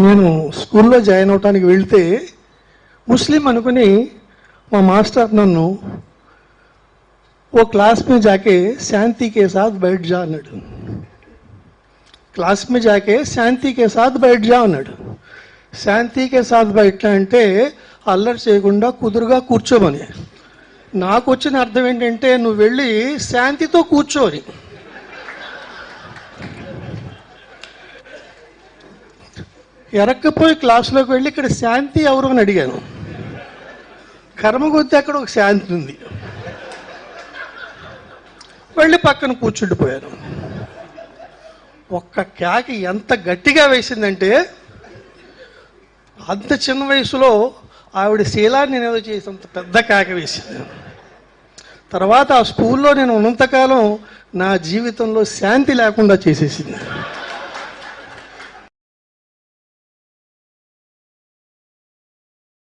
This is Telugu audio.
నేను స్కూల్లో జాయిన్ అవడానికి వెళ్తే ముస్లిం అనుకుని మా మాస్టర్ నన్ను ఓ క్లాస్ में जाके शांति के साथ बैठ जा అన్నాడు. క్లాస్ में जाके शांति के साथ बैठ जा అన్నాడు. శాంతి కే సాత్ బయట అంటే అల్లరి చేయకుండా కుదురుగా కూర్చోమని. నాకు వచ్చిన అర్థం ఏంటంటే నువ్వు వెళ్ళి శాంతితో కూర్చోని. ఎరక్కపోయి క్లాసులోకి వెళ్ళి ఇక్కడ శాంతి ఎవరు అని అడిగాను. కర్మ కొద్దీ అక్కడ ఒక శాంతి ఉంది. వెళ్ళి పక్కన కూర్చుండిపోయాను. ఒక్క కేక ఎంత గట్టిగా వేసిందంటే అంత చిన్న వయసులో ఆవిడ శీలాన్ని నేను ఏదో చేసినంత పెద్ద కేక వేసింది. తర్వాత ఆ స్కూల్లో నేను ఉన్నంతకాలం నా జీవితంలో శాంతి లేకుండా చేసేసింది.